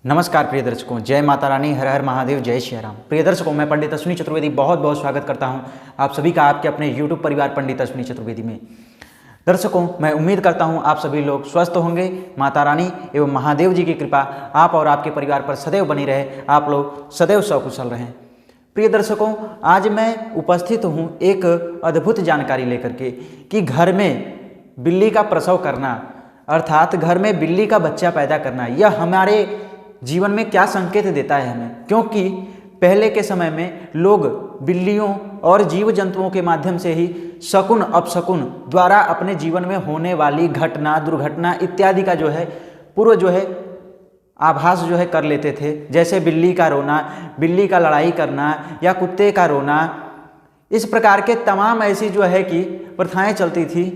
नमस्कार प्रिय दर्शकों, जय माता रानी, हर हर महादेव, जय श्री राम। प्रिय दर्शकों, मैं पंडित अश्विनी चतुर्वेदी बहुत बहुत स्वागत करता हूं आप सभी का आपके अपने YouTube परिवार पंडित अश्विनी चतुर्वेदी में। दर्शकों, मैं उम्मीद करता हूं आप सभी लोग स्वस्थ होंगे। माता रानी एवं महादेव जी की कृपा आप और आपके परिवार पर सदैव बनी रहे, आप लोग सदैव सकुशल रहें। प्रिय दर्शकों, आज मैं उपस्थित हूँ एक अद्भुत जानकारी लेकर के कि घर में बिल्ली का प्रसव करना अर्थात घर में बिल्ली का बच्चा पैदा करना, यह हमारे जीवन में क्या संकेत देता है हमें। क्योंकि पहले के समय में लोग बिल्लियों और जीव जंतुओं के माध्यम से ही शकुन अपशकुन द्वारा अपने जीवन में होने वाली घटना, दुर्घटना इत्यादि का पूर्व आभास कर लेते थे। जैसे बिल्ली का रोना, बिल्ली का लड़ाई करना या कुत्ते का रोना, इस प्रकार के तमाम ऐसी कि प्रथाएं चलती थी,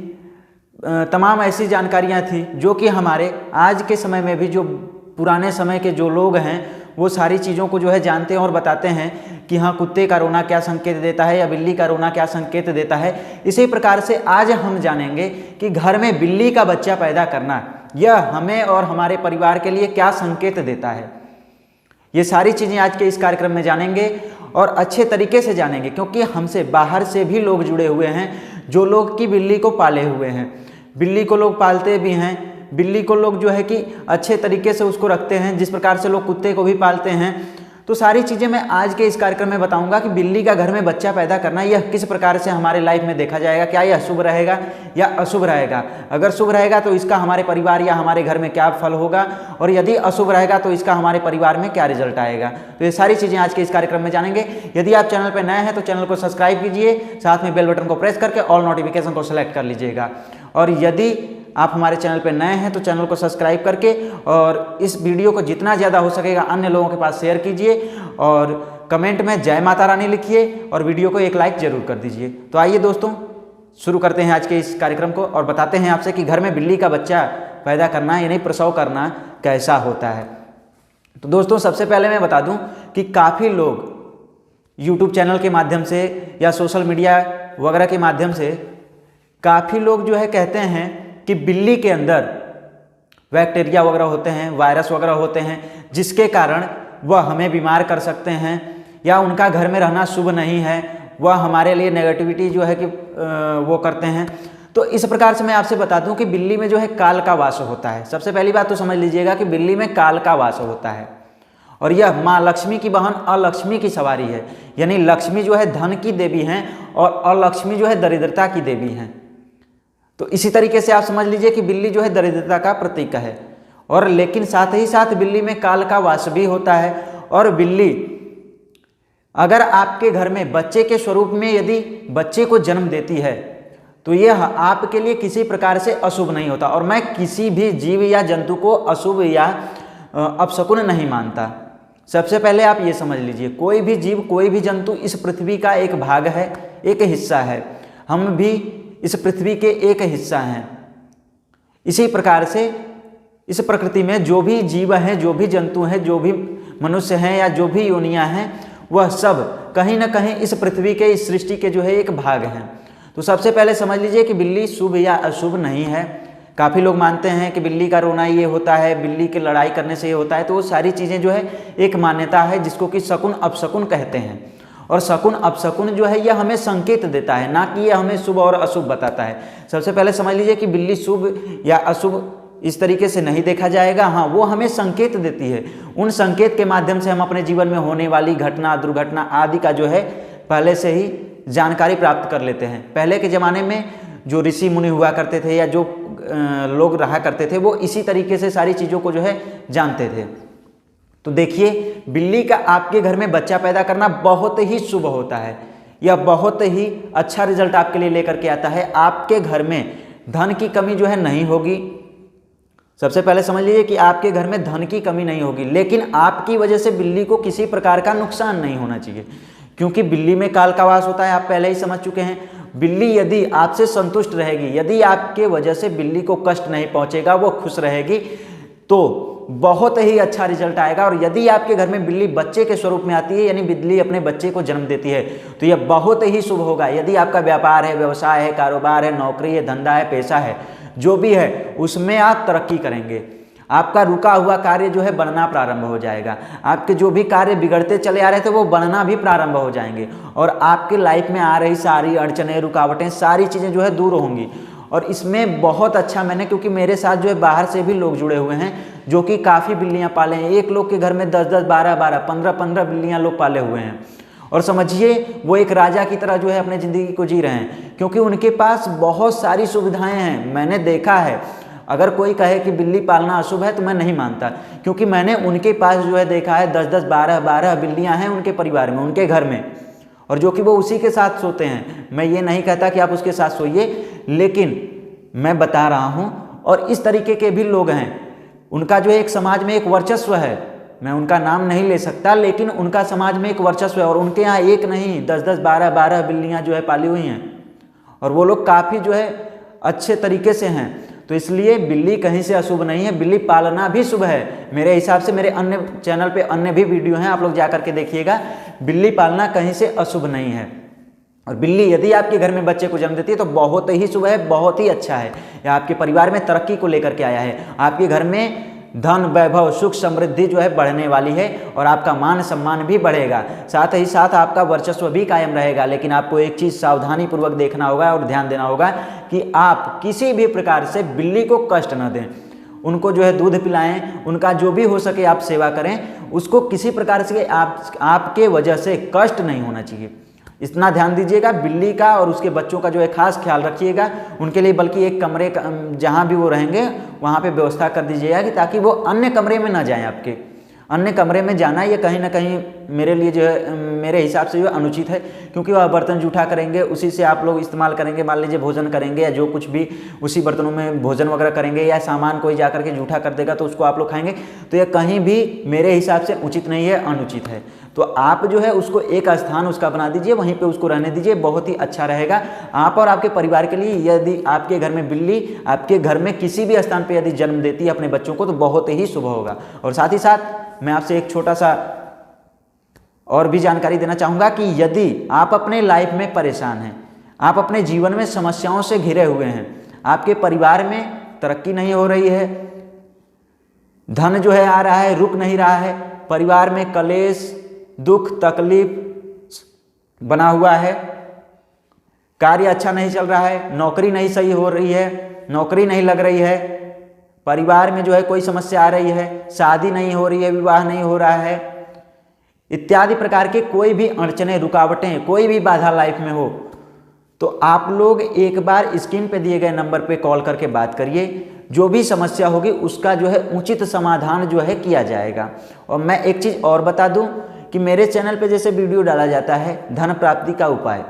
तमाम ऐसी जानकारियां थी जो कि हमारे आज के समय में भी जो पुराने समय के जो लोग हैं वो सारी चीज़ों को जानते हैं और बताते हैं कि हाँ, कुत्ते का रोना क्या संकेत देता है या बिल्ली का रोना क्या संकेत देता है। इसी प्रकार से आज हम जानेंगे कि घर में बिल्ली का बच्चा पैदा करना यह हमें और हमारे परिवार के लिए क्या संकेत देता है। ये सारी चीज़ें आज के इस कार्यक्रम में जानेंगे और अच्छे तरीके से जानेंगे, क्योंकि हमसे बाहर से भी लोग जुड़े हुए हैं जो लोग की बिल्ली को पाले हुए हैं। बिल्ली को लोग पालते भी हैं, बिल्ली को लोग कि अच्छे तरीके से उसको रखते हैं, जिस प्रकार से लोग कुत्ते को भी पालते हैं। तो सारी चीज़ें मैं आज के इस कार्यक्रम में बताऊंगा कि बिल्ली का घर में बच्चा पैदा करना यह किस प्रकार से हमारे लाइफ में देखा जाएगा, क्या यह शुभ रहेगा या अशुभ रहेगा। अगर शुभ रहेगा तो इसका हमारे परिवार या हमारे घर में क्या फल होगा, और यदि अशुभ रहेगा तो इसका हमारे परिवार में क्या रिजल्ट आएगा। तो ये सारी चीज़ें आज के इस कार्यक्रम में जानेंगे। यदि आप चैनल पर नए हैं तो चैनल को सब्सक्राइब कीजिए, साथ में बेल बटन को प्रेस करके ऑल नोटिफिकेशन को सेलेक्ट कर लीजिएगा। और यदि आप हमारे चैनल पर नए हैं तो चैनल को सब्सक्राइब करके और इस वीडियो को जितना ज़्यादा हो सकेगा अन्य लोगों के पास शेयर कीजिए और कमेंट में जय माता रानी लिखिए और वीडियो को एक लाइक जरूर कर दीजिए। तो आइए दोस्तों, शुरू करते हैं आज के इस कार्यक्रम को और बताते हैं आपसे कि घर में बिल्ली का बच्चा पैदा करना यानी प्रसव करना कैसा होता है। तो दोस्तों, सबसे पहले मैं बता दूँ कि काफ़ी लोग यूट्यूब चैनल के माध्यम से या सोशल मीडिया वगैरह के माध्यम से काफ़ी लोग कहते हैं कि बिल्ली के अंदर बैक्टीरिया वगैरह होते हैं, वायरस वगैरह होते हैं, जिसके कारण वह हमें बीमार कर सकते हैं, या उनका घर में रहना शुभ नहीं है, वह हमारे लिए नेगेटिविटी कि वो करते हैं। तो इस प्रकार से मैं आपसे बता दूं कि बिल्ली में काल का वास होता है। सबसे पहली बात तो समझ लीजिएगा कि बिल्ली में काल का वास होता है और यह माँ लक्ष्मी की बहन अलक्ष्मी की सवारी है। यानी लक्ष्मी धन की देवी हैं और अलक्ष्मी दरिद्रता की देवी हैं। तो इसी तरीके से आप समझ लीजिए कि बिल्ली दरिद्रता का प्रतीक है। और लेकिन साथ ही साथ बिल्ली में काल का वास भी होता है। और बिल्ली अगर आपके घर में बच्चे के स्वरूप में यदि बच्चे को जन्म देती है तो यह आपके लिए किसी प्रकार से अशुभ नहीं होता। और मैं किसी भी जीव या जंतु को अशुभ या अपशकुन नहीं मानता। सबसे पहले आप ये समझ लीजिए, कोई भी जीव, कोई भी जंतु इस पृथ्वी का एक भाग है, एक हिस्सा है। हम भी इस पृथ्वी के एक हिस्सा हैं। इसी प्रकार से इस प्रकृति में जो भी जीव हैं, जो भी जंतु हैं, जो भी मनुष्य हैं या जो भी योनियां हैं, वह सब कहीं ना कहीं इस पृथ्वी के, इस सृष्टि के एक भाग हैं। तो सबसे पहले समझ लीजिए कि बिल्ली शुभ या अशुभ नहीं है। काफ़ी लोग मानते हैं कि बिल्ली का रोना ये होता है, बिल्ली की लड़ाई करने से ये होता है। तो वो सारी चीज़ें एक मान्यता है जिसको कि शकुन अपशकुन कहते हैं। और शकुन अपशकुन यह हमें संकेत देता है, ना कि यह हमें शुभ और अशुभ बताता है। सबसे पहले समझ लीजिए कि बिल्ली शुभ या अशुभ इस तरीके से नहीं देखा जाएगा। हाँ, वो हमें संकेत देती है। उन संकेत के माध्यम से हम अपने जीवन में होने वाली घटना, दुर्घटना आदि का पहले से ही जानकारी प्राप्त कर लेते हैं। पहले के ज़माने में जो ऋषि मुनि हुआ करते थे या जो लोग रहा करते थे, वो इसी तरीके से सारी चीज़ों को जानते थे। तो देखिए, बिल्ली का आपके घर में बच्चा पैदा करना बहुत ही शुभ होता है। यह बहुत ही अच्छा रिजल्ट आपके लिए लेकर के आता है। आपके घर में धन की कमी नहीं होगी। सबसे पहले समझ लीजिए कि आपके घर में धन की कमी नहीं होगी, लेकिन आपकी वजह से बिल्ली को किसी प्रकार का नुकसान नहीं होना चाहिए, क्योंकि बिल्ली में काल का वास होता है। आप पहले ही समझ चुके हैं। बिल्ली यदि आपसे संतुष्ट रहेगी, यदि आपके वजह से बिल्ली को कष्ट नहीं पहुंचेगा, वो खुश रहेगी, तो बहुत ही अच्छा रिजल्ट आएगा। और यदि आपके घर में बिल्ली बच्चे के स्वरूप में आती है, यानी बिल्ली अपने बच्चे को जन्म देती है, तो यह बहुत ही शुभ होगा। यदि आपका व्यापार है, व्यवसाय है, कारोबार है, नौकरी है, धंधा है, पेशा है, जो भी है, उसमें आप तरक्की करेंगे। आपका रुका हुआ कार्य जो है बनना प्रारंभ हो जाएगा। आपके जो भी कार्य बिगड़ते चले आ रहे थे वो बनना भी प्रारंभ हो जाएंगे और आपके लाइफ में आ रही सारी अड़चनें, रुकावटें, सारी चीज़ें जो है दूर होंगी। और इसमें बहुत अच्छा मैंने, क्योंकि मेरे साथ जो है बाहर से भी लोग जुड़े हुए हैं जो कि काफ़ी बिल्लियाँ पाले हैं। एक लोग के घर में 10-10, 12-12, 15-15 बिल्लियाँ लोग पाले हुए हैं और समझिए वो एक राजा की तरह जो है अपने ज़िंदगी को जी रहे हैं, क्योंकि उनके पास बहुत सारी सुविधाएं हैं। मैंने देखा है, अगर कोई कहे कि बिल्ली पालना अशुभ है तो मैं नहीं मानता, क्योंकि मैंने उनके पास जो है देखा है 10-10, 12-12 बिल्लियाँ हैं उनके परिवार में, उनके घर में, और जो कि वो उसी के साथ सोते हैं। मैं ये नहीं कहता कि आप उसके साथ सोइए, लेकिन मैं बता रहा हूँ। और इस तरीके के भी लोग हैं, उनका जो है एक समाज में एक वर्चस्व है। मैं उनका नाम नहीं ले सकता, लेकिन उनका समाज में एक वर्चस्व है और उनके यहाँ एक नहीं 10-10, 12-12 बिल्लियाँ जो है पाली हुई हैं और वो लोग काफ़ी जो है अच्छे तरीके से हैं। तो इसलिए बिल्ली कहीं से अशुभ नहीं है, बिल्ली पालना भी शुभ है मेरे हिसाब से। मेरे अन्य चैनल पे अन्य भी वीडियो हैं, आप लोग जा करके देखिएगा। बिल्ली पालना कहीं से अशुभ नहीं है। और बिल्ली यदि आपके घर में बच्चे को जन्म देती है तो बहुत ही शुभ है, बहुत ही अच्छा है। या आपके परिवार में तरक्की को लेकर के आया है, आपके घर में धन, वैभव, सुख, समृद्धि जो है बढ़ने वाली है और आपका मान सम्मान भी बढ़ेगा, साथ ही साथ आपका वर्चस्व भी कायम रहेगा। लेकिन आपको एक चीज़ सावधानी पूर्वक देखना होगा और ध्यान देना होगा कि आप किसी भी प्रकार से बिल्ली को कष्ट न दें। उनको जो है दूध पिलाएं, उनका जो भी हो सके आप सेवा करें, उसको किसी प्रकार से आपके वजह से कष्ट नहीं होना चाहिए। इतना ध्यान दीजिएगा। बिल्ली का और उसके बच्चों का जो है खास ख्याल रखिएगा उनके लिए, बल्कि एक कमरे का जहाँ भी वो रहेंगे वहाँ पे व्यवस्था कर दीजिएगा कि ताकि वो अन्य कमरे में ना जाएं। आपके अन्य कमरे में जाना ये कहीं ना कहीं मेरे लिए जो है, मेरे हिसाब से जो है अनुचित है, क्योंकि वह बर्तन जूठा करेंगे, उसी से आप लोग इस्तेमाल करेंगे। मान लीजिए भोजन करेंगे या जो कुछ भी उसी बर्तनों में भोजन वगैरह करेंगे, या सामान कोई जा करके जूठा कर देगा तो उसको आप लोग खाएंगे, तो यह कहीं भी मेरे हिसाब से उचित नहीं है, अनुचित है। तो आप जो है उसको एक स्थान उसका बना दीजिए, वहीं पे उसको रहने दीजिए, बहुत ही अच्छा रहेगा आप और आपके परिवार के लिए। यदि आपके घर में बिल्ली आपके घर में किसी भी स्थान पे यदि जन्म देती है अपने बच्चों को तो बहुत ही शुभ होगा। और साथ ही साथ मैं आपसे एक छोटा सा और भी जानकारी देना चाहूँगा कि यदि आप अपने लाइफ में परेशान हैं, आप अपने जीवन में समस्याओं से घिरे हुए हैं, आपके परिवार में तरक्की नहीं हो रही है, धन जो है आ रहा है रुक नहीं रहा है, परिवार में कलेश, दुख, तकलीफ बना हुआ है, कार्य अच्छा नहीं चल रहा है, नौकरी नहीं सही हो रही है, नौकरी नहीं लग रही है, परिवार में जो है कोई समस्या आ रही है, शादी नहीं हो रही है, विवाह नहीं हो रहा है, इत्यादि प्रकार के कोई भी अड़चनें, रुकावटें, कोई भी बाधा लाइफ में हो, तो आप लोग एक बार स्क्रीन पे दिए गए नंबर पे कॉल करके बात करिए। जो भी समस्या होगी उसका जो है उचित समाधान जो है किया जाएगा। और मैं एक चीज़ और बता दूं कि मेरे चैनल पे जैसे वीडियो डाला जाता है धन प्राप्ति का उपाय,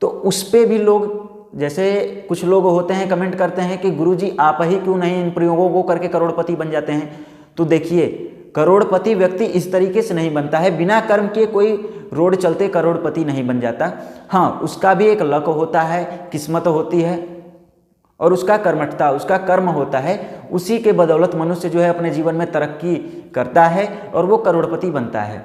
तो उस पे भी लोग, जैसे कुछ लोग होते हैं कमेंट करते हैं कि गुरुजी आप ही क्यों नहीं इन प्रयोगों को करके करोड़पति बन जाते हैं। तो देखिए, करोड़पति व्यक्ति इस तरीके से नहीं बनता है, बिना कर्म के कोई रोड चलते करोड़पति नहीं बन जाता। हाँ, उसका भी एक लक होता है, किस्मत होती है और उसका कर्मठता, उसका कर्म होता है। उसी के बदौलत मनुष्य जो है अपने जीवन में तरक्की करता है और वो करोड़पति बनता है।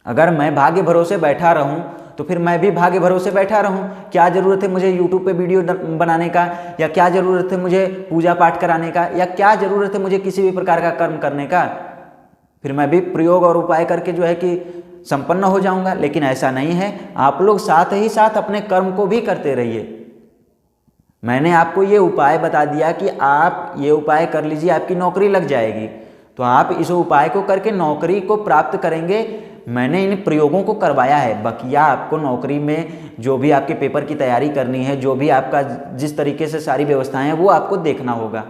अगर मैं भाग्य भरोसे बैठा रहूं तो फिर मैं भी भाग्य भरोसे बैठा रहूं। क्या ज़रूरत है मुझे यूट्यूब पे वीडियो बनाने का, या क्या ज़रूरत है मुझे पूजा पाठ कराने का, या क्या ज़रूरत है मुझे किसी भी प्रकार का कर्म करने का। फिर मैं भी प्रयोग और उपाय करके जो है कि संपन्न हो जाऊंगा। लेकिन ऐसा नहीं है, आप लोग साथ ही साथ अपने कर्म को भी करते रहिए। मैंने आपको ये उपाय बता दिया कि आप ये उपाय कर लीजिए, आपकी नौकरी लग जाएगी, तो आप इस उपाय को करके नौकरी को प्राप्त करेंगे। मैंने इन प्रयोगों को करवाया है। बकिया आपको नौकरी में जो भी आपके पेपर की तैयारी करनी है, जो भी आपका जिस तरीके से सारी व्यवस्थाएं हैं वो आपको देखना होगा।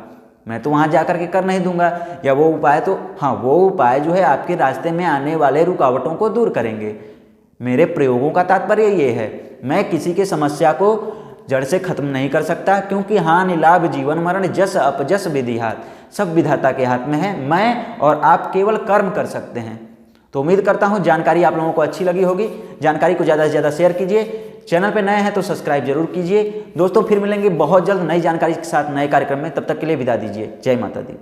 मैं तो वहाँ जा कर के कर नहीं दूंगा, या वो उपाय तो हाँ, वो उपाय जो है आपके रास्ते में आने वाले रुकावटों को दूर करेंगे। मेरे प्रयोगों का तात्पर्य ये है, मैं किसी के समस्या को जड़ से खत्म नहीं कर सकता, क्योंकि हानि लाभ जीवन मरण जस अपजस विधि हाथ, सब विधाता के हाथ में है। मैं और आप केवल कर्म कर सकते हैं। तो उम्मीद करता हूँ जानकारी आप लोगों को अच्छी लगी होगी। जानकारी को ज़्यादा से ज़्यादा शेयर कीजिए। चैनल पे नए हैं तो सब्सक्राइब जरूर कीजिए। दोस्तों फिर मिलेंगे बहुत जल्द नई जानकारी के साथ नए कार्यक्रम में। तब तक के लिए विदा दीजिए। जय माता दी।